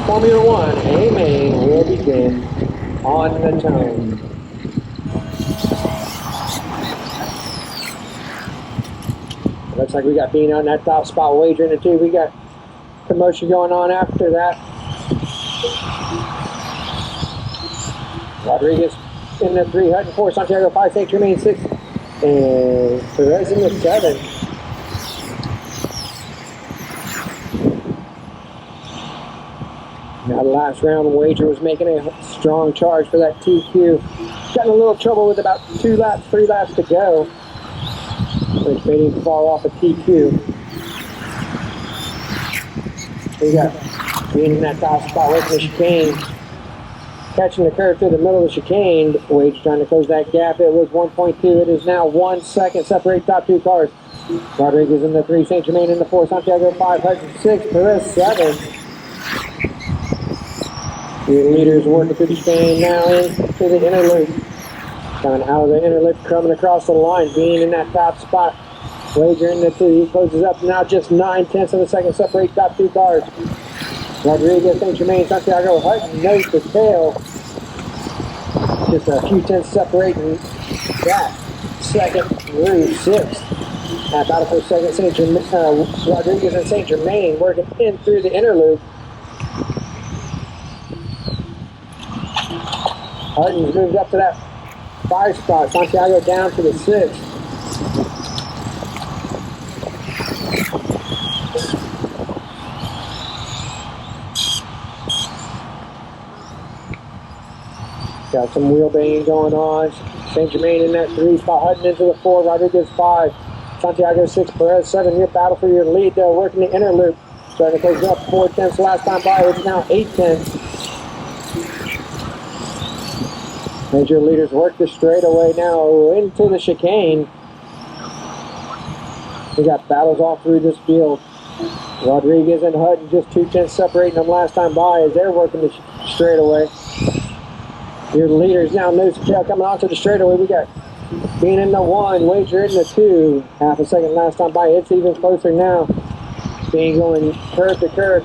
Formula One A-Main will begin on the tone. Looks like we got Bean on that top spot wagering it too. We got promotion going on after that. Rodriguez in the 3, Hutton 4, Santiago 5, St. Germain 6, and Perez in the 7. Now the last round, Wager was making a strong charge for that TQ. Got in a little trouble with about 3 laps to go, which made him fall off a TQ. We got Bean in that top spot working the chicane. Catching the curve through the middle of the chicane. Wage trying to close that gap. It was 1.2. It is now 1 second. Separate top 2 cars. Rodriguez in the 3, St. Germain in the 4, Santiago 5, Hudson 6, Perez 7. The leaders working through the chicane now into the inner loop. Coming out of the inner loop, coming across the line. Being in that top spot. Wager in the 2. He closes up now just 9/10 of a second. Separate top 2 cars. Rodriguez, St. Germain, Santiago, Hutton, nose to tail. Just a few tenths separating that. Second through 6th. At battle for second, Rodriguez and St. Germain working in through the inner loop. Hutton's moved up to that 5 spot. Santiago down to the 6th. Got some wheel banging going on. St. Germain in that 3 spot. Hutton into the 4. Rodriguez 5. Santiago 6. Perez 7. Your battle for your lead though. Working the inner loop. Starting to close up 4/10 last time by. It's now 8/10. Major leaders work the straightaway now into the chicane. We got battles all through this field. Rodriguez and Hutton just 2/10 separating them last time by as they're working the straightaway. Your leaders now nose to tail coming onto the straightaway. We got Bean in the 1, Wager in the 2. Half a second last time by. It's even closer now. Bean going curve to curve.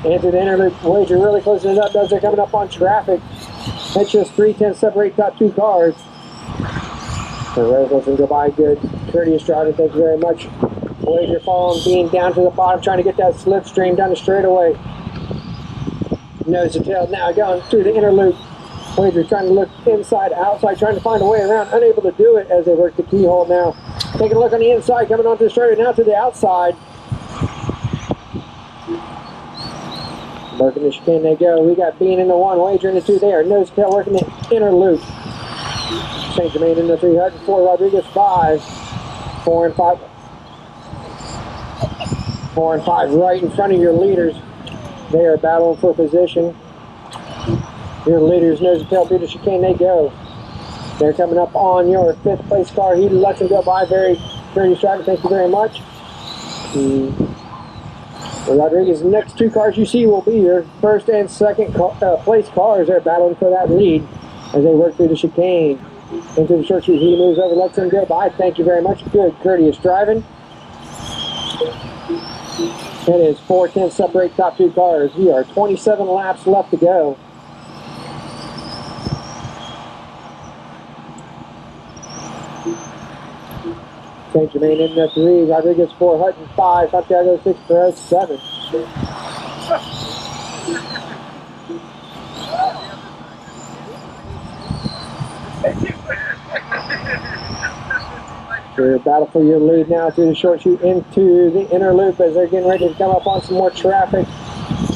Into the inner loop. Wager really closing it up as they're coming up on traffic. It's just 3/10 separate top 2 cars. Perez lets him go by. Good courteous driving. Thank you very much. Wager following Bean down to the bottom, trying to get that slipstream down the straightaway. Nose to tail now going through the inner loop. Wager trying to look inside, outside, trying to find a way around, unable to do it as they work the keyhole now. Taking a look on the inside, coming onto the straightaway, now to the outside. Working the chicane they go. We got Bean in the 1, Wager in the 2 there. Nose to tail working the inner loop. St. Germain in the 3, Hutton 4, Rodriguez 5. 4 and 5. 4 and 5 right in front of your leaders. They are battling for position. Your leaders nose to tail through the chicane they go. They're coming up on your 5th place car. He lets them go by. Very courteous driver. Thank you very much. Rodriguez's next 2 cars you see will be your 1st and 2nd place cars. They're battling for that lead as they work through the chicane. Into the short shoot, he moves over, lets them go by. Thank you very much. Good courteous driving. It is 4/10 separate top 2 cars. We are 27 laps left to go. St. Germain in the 3, Rodriguez 4, Hutton 5, Santiago 6, Perez 7. Your battle for your lead now through the short shoot into the inner loop as they're getting ready to come up on some more traffic.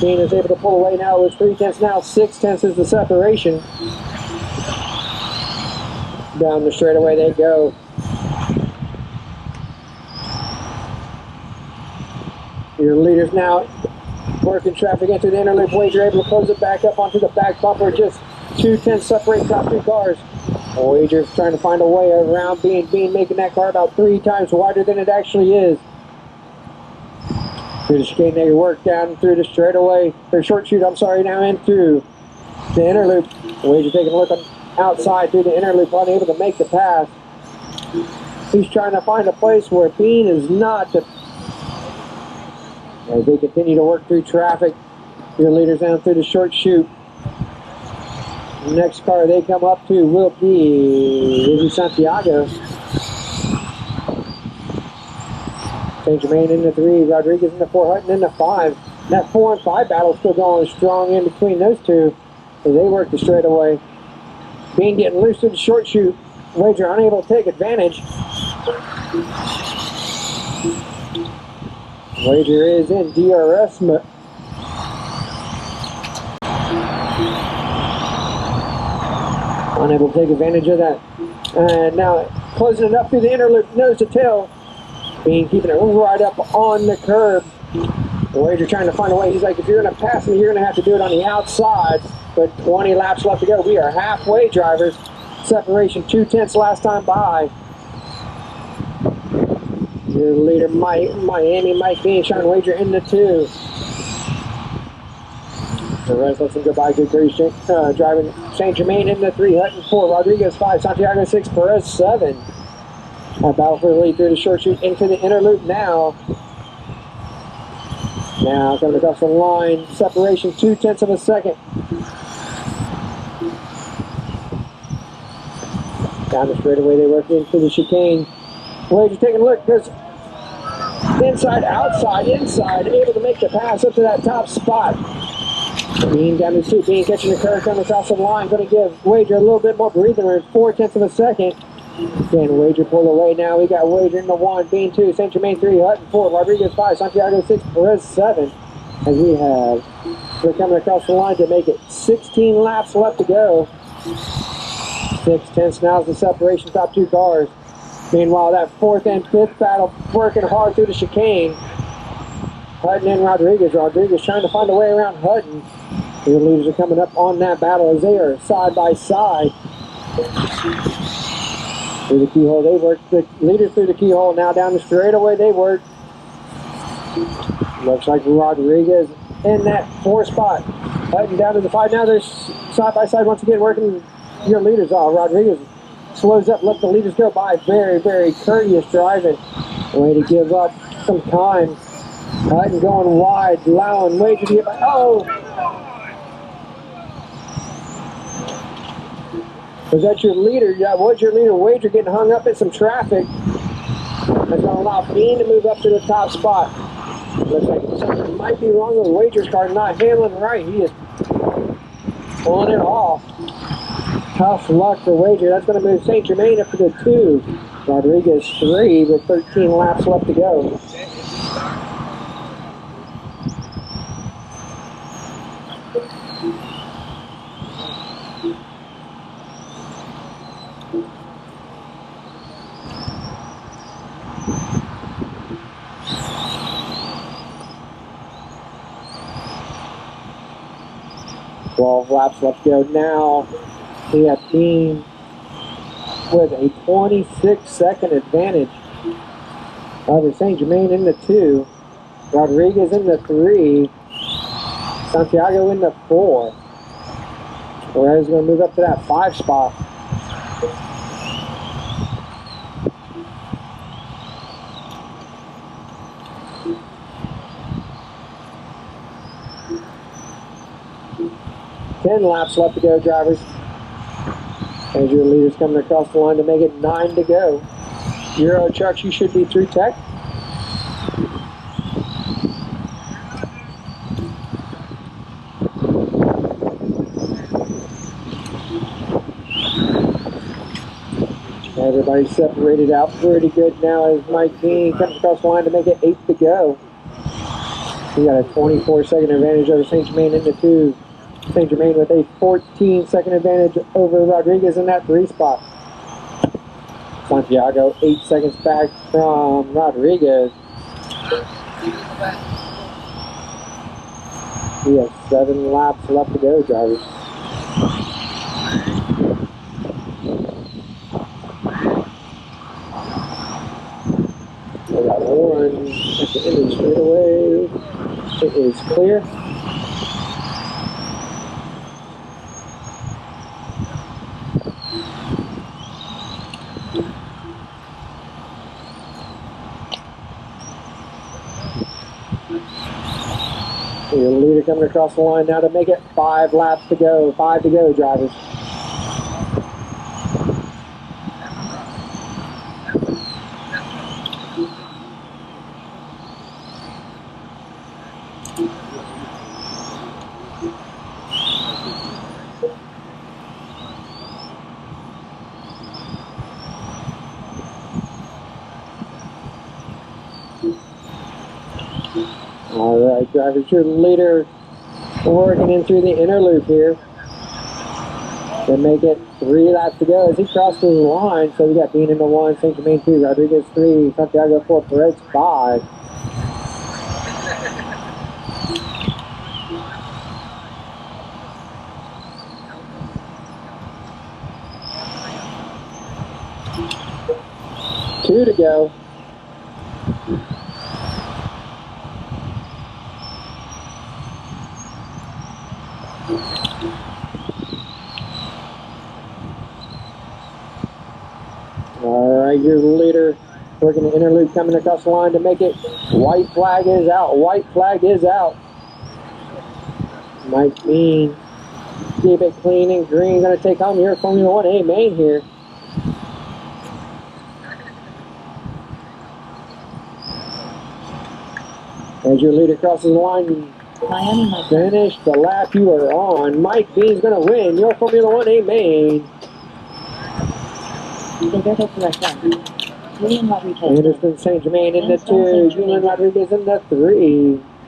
Bean is able to pull away now. It was 3/10, now 6/10 is the separation. Down the straightaway they go. Your leaders now working traffic into the inner loop. Wager able to close it back up onto the back bumper. Just 2/10 separate top 2 cars. Wager's trying to find a way around Bean making that car about 3 times wider than it actually is. Through the chicane they work down through the straightaway, or short shoot, I'm sorry, now into the inner loop. Wager taking a look on outside through the inner loop, unable to make the pass. He's trying to find a place where Bean is not. As they continue to work through traffic, Your leaders down through the short chute. Next car they come up to will be Izzy Santiago. St. Germain in the 3, Rodriguez in the 4, Hutton in the 5. That 4 and 5 battle still going strong in between those two as they work the straightaway. Bean getting loose to the short chute. Wager unable to take advantage. Wager is in DRS mode. Unable to take advantage of that. And now closing it up through the inner loop, nose to tail. Bean keeping it right up on the curb. Wager trying to find a way. He's like, if you're going to pass me, you're going to have to do it on the outside. But 20 laps left to go. We are halfway, drivers. Separation 2/10 last time by. Your leader, Miami Mike Bean, Sean Wager in the 2. The rest lets him go by. Good grace driving. St. Germain in the 3, Hutton 4, Rodriguez 5, Santiago 6, Perez 7. A battle for the lead through the short chute into the inner loop now. Now coming across the line, separation 2/10 of a second. Down the straightaway they work into the chicane. Wager taking a look, goes inside, outside, inside, able to make the pass up to that top spot. Bean down to 2, Bean catching the curve coming across the line, going to give Wager a little bit more breathing room, 4/10 of a second. Again, Wager pulled away now. We got Wager in the 1, Bean 2, St. Germain 3, Hutton 4, Rodriguez 5, Santiago 6, Perez 7. As we're coming across the line to make it 16 laps left to go. 6/10 now is the separation, top 2 cars. Meanwhile, that 4th and 5th battle working hard through the chicane. Hutton and Rodriguez. Rodriguez trying to find a way around Hutton. The leaders are coming up on that battle as they are side by side. Through the keyhole they work. The leaders through the keyhole now down the straightaway they work. Looks like Rodriguez in that 4 spot. Hutton down to the 5. Now they're side by side once again working your leaders off. Rodriguez slows up, let the leaders go by. Very, very courteous driving. Way to give up some time. Hutton going wide, allowing Wager to get by. Oh! Was that your leader? Yeah, was your leader. Wager getting hung up in some traffic. That's going to allow Bean to move up to the top spot. Looks like something might be wrong with Wager's car, not handling right. He is pulling it off. Tough luck for Wager. That's going to move St. Germain up to the 2. Rodriguez 3 with 13 laps left to go. Laps left to go. Now we have Bean with a 26-second advantage over St. Germain in the 2, Rodriguez in the 3, Santiago in the 4. Perez is going to move up to that 5 spot. Ten laps left to go, drivers. As your leaders coming across the line to make it 9 to go. Euro trucks, you should be through tech. Everybody's separated out pretty good now as Mike Bean comes across the line to make it 8 to go. We got a 24-second advantage over St. Germain in the 2. St. Germain with a 14-second advantage over Rodriguez in that 3 spot. Santiago 8 seconds back from Rodriguez. We have 7 laps left to go, drivers. We got one at the end of the straightaway. It is clear. Your leader coming across the line now to make it 5 laps to go. 5 to go, drivers. All right, drivers, your leader working in through the inner loop here to make it 3 laps to go as he crosses the line. So we got Dean into 1, St. Germain 2, Rodriguez 3, Santiago 4, Perez 5. Two to go. All right, your leader working the inner loop coming across the line to make it. White flag is out. White flag is out. Mike Bean, keep it clean and green. Going to take home your Formula 1A main here. As your leader crosses the line, finish the lap you are on. Mike Bean's going to win your Formula 1A main. Anderson St. Germain in the 2, Julian Rodriguez in the 3.